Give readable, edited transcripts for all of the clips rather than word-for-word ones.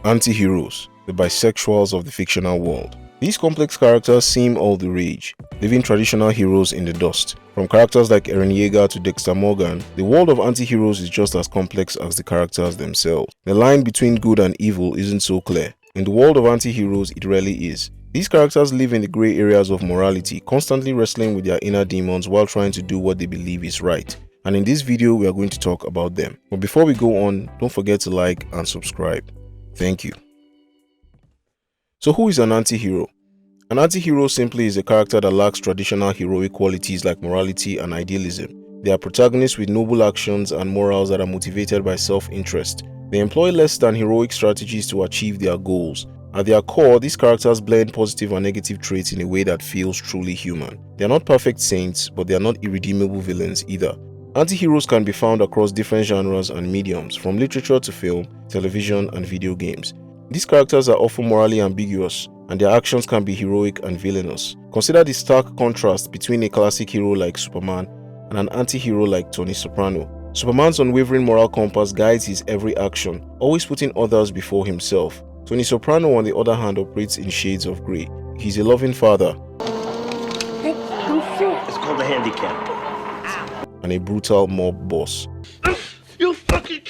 Anti-heroes, the bisexuals of the fictional world. These complex characters seem all the rage, leaving traditional heroes in the dust. From characters like Eren Yeager to Dexter Morgan, the world of anti-heroes is just as complex as the characters themselves. The line between good and evil isn't so clear. In the world of anti-heroes, it rarely is. These characters live in the grey areas of morality, constantly wrestling with their inner demons while trying to do what they believe is right. And in this video, we are going to talk about them. But before we go on, don't forget to like and subscribe. Thank you. So who is an anti-hero? An anti-hero simply is a character that lacks traditional heroic qualities like morality and idealism. They are protagonists with noble actions and morals that are motivated by self-interest. They employ less than heroic strategies to achieve their goals. At their core, these characters blend positive and negative traits in a way that feels truly human. They are not perfect saints, but they are not irredeemable villains either. Anti-heroes can be found across different genres and mediums, from literature to film, television, and video games. These characters are often morally ambiguous, and their actions can be heroic and villainous. Consider the stark contrast between a classic hero like Superman and an anti-hero like Tony Soprano. Superman's unwavering moral compass guides his every action, always putting others before himself. Tony Soprano, on the other hand, operates in shades of grey. He's a loving father. It's called a handicap. And a brutal mob boss. You fucking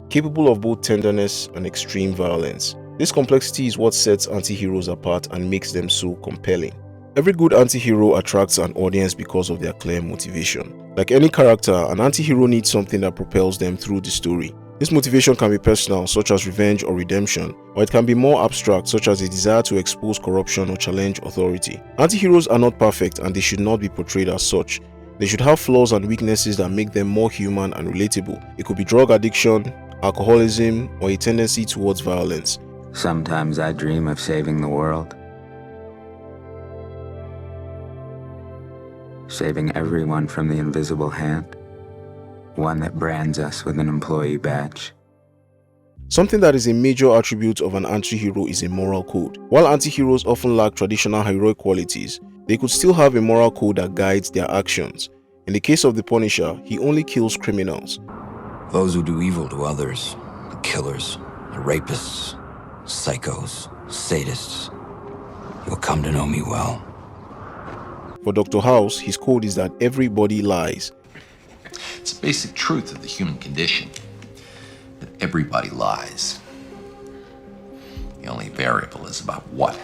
Capable of both tenderness and extreme violence. This complexity is what sets anti-heroes apart and makes them so compelling. Every good anti-hero attracts an audience because of their clear motivation. Like any character, an anti-hero needs something that propels them through the story. This motivation can be personal, such as revenge or redemption, or it can be more abstract, such as a desire to expose corruption or challenge authority. Anti-heroes are not perfect and they should not be portrayed as such. They should have flaws and weaknesses that make them more human and relatable. It could be drug addiction, alcoholism, or a tendency towards violence. Sometimes I dream of saving the world. Saving everyone from the invisible hand. One that brands us with an employee badge. Something that is a major attribute of an anti-hero is a moral code. While anti-heroes often lack traditional heroic qualities, they could still have a moral code that guides their actions. In the case of the Punisher, he only kills criminals. Those who do evil to others, the killers, the rapists, psychos, sadists, you'll come to know me well. For Dr. House, his code is that everybody lies. It's a basic truth of the human condition that everybody lies. The only variable is about what.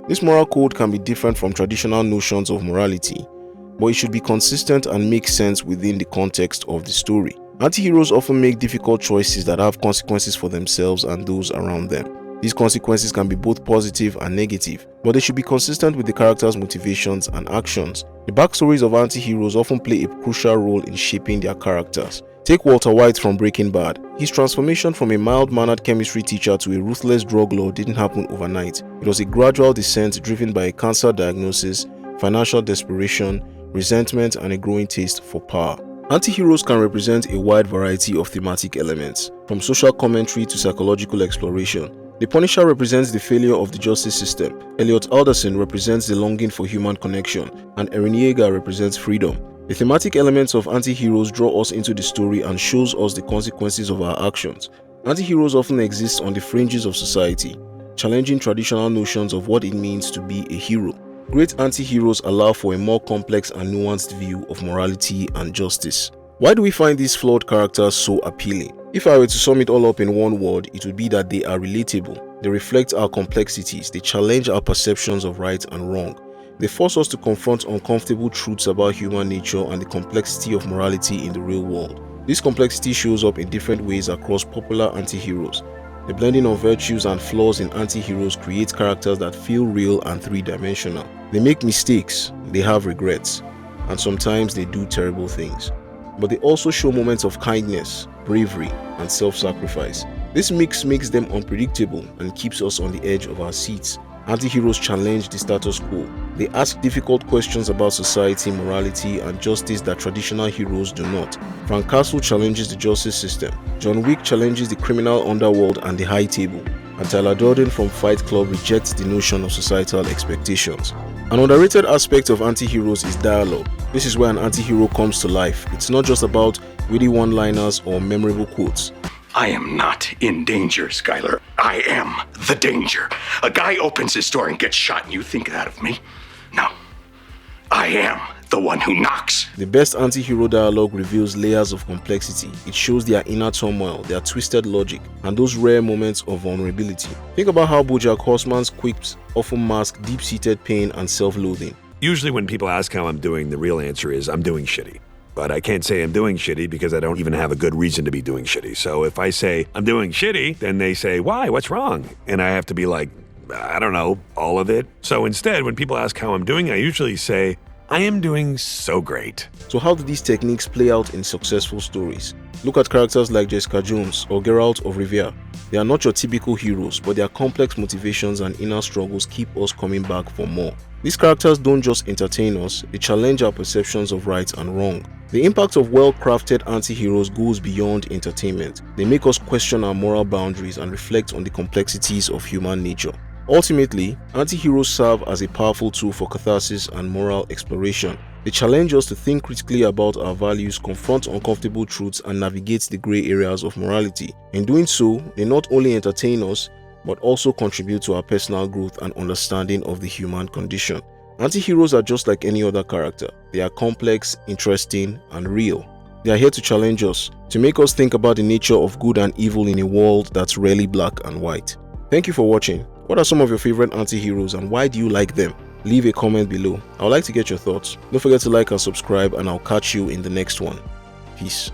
This moral code can be different from traditional notions of morality, but it should be consistent and make sense within the context of the story. Anti-heroes often make difficult choices that have consequences for themselves and those around them. These consequences can be both positive and negative, but they should be consistent with the character's motivations and actions. The backstories of anti-heroes often play a crucial role in shaping their characters. Take Walter White from Breaking Bad. His transformation from a mild-mannered chemistry teacher to a ruthless drug lord didn't happen overnight. It was a gradual descent driven by a cancer diagnosis, financial desperation, resentment, and a growing taste for power. Anti-heroes can represent a wide variety of thematic elements, from social commentary to psychological exploration. The Punisher represents the failure of the justice system, Elliot Alderson represents the longing for human connection, and Eren Yeager represents freedom. The thematic elements of anti-heroes draw us into the story and shows us the consequences of our actions. Anti-heroes often exist on the fringes of society, challenging traditional notions of what it means to be a hero. Great anti-heroes allow for a more complex and nuanced view of morality and justice. Why do we find these flawed characters so appealing? If I were to sum it all up in one word, it would be that they are relatable. They reflect our complexities, they challenge our perceptions of right and wrong. They force us to confront uncomfortable truths about human nature and the complexity of morality in the real world. This complexity shows up in different ways across popular anti-heroes. The blending of virtues and flaws in anti-heroes creates characters that feel real and three-dimensional. They make mistakes, they have regrets, and sometimes they do terrible things. But they also show moments of kindness, bravery, and self-sacrifice. This mix makes them unpredictable and keeps us on the edge of our seats. Anti-heroes challenge the status quo. They ask difficult questions about society, morality, and justice that traditional heroes do not. Frank Castle challenges the justice system. John Wick challenges the criminal underworld and the high table. And Tyler Durden from Fight Club rejects the notion of societal expectations. An underrated aspect of anti-heroes is dialogue. This is where an anti-hero comes to life. It's not just about witty one-liners or memorable quotes. I am not in danger, Skylar. I am the danger. A guy opens his door and gets shot, and you think that of me? No. I am the one who knocks. The best anti-hero dialogue reveals layers of complexity. It shows their inner turmoil, their twisted logic, and those rare moments of vulnerability. Think about how BoJack Horseman's quips often mask deep-seated pain and self-loathing. Usually when people ask how I'm doing, the real answer is I'm doing shitty. But I can't say I'm doing shitty because I don't even have a good reason to be doing shitty. So if I say I'm doing shitty, then they say, why? What's wrong? And I have to be like, I don't know, all of it. So instead, when people ask how I'm doing, I usually say, I am doing so great. So how do these techniques play out in successful stories? Look at characters like Jessica Jones or Geralt of Rivia. They are not your typical heroes, but their complex motivations and inner struggles keep us coming back for more. These characters don't just entertain us, they challenge our perceptions of right and wrong. The impact of well-crafted anti-heroes goes beyond entertainment. They make us question our moral boundaries and reflect on the complexities of human nature. Ultimately, anti-heroes serve as a powerful tool for catharsis and moral exploration. They challenge us to think critically about our values, confront uncomfortable truths, and navigate the gray areas of morality. In doing so, they not only entertain us, but also contribute to our personal growth and understanding of the human condition. Anti-heroes are just like any other character. They are complex, interesting, and real. They are here to challenge us, to make us think about the nature of good and evil in a world that's rarely black and white. Thank you for watching. What are some of your favorite anti-heroes and why do you like them? Leave a comment below. I would like to get your thoughts. Don't forget to like and subscribe, and I'll catch you in the next one. Peace.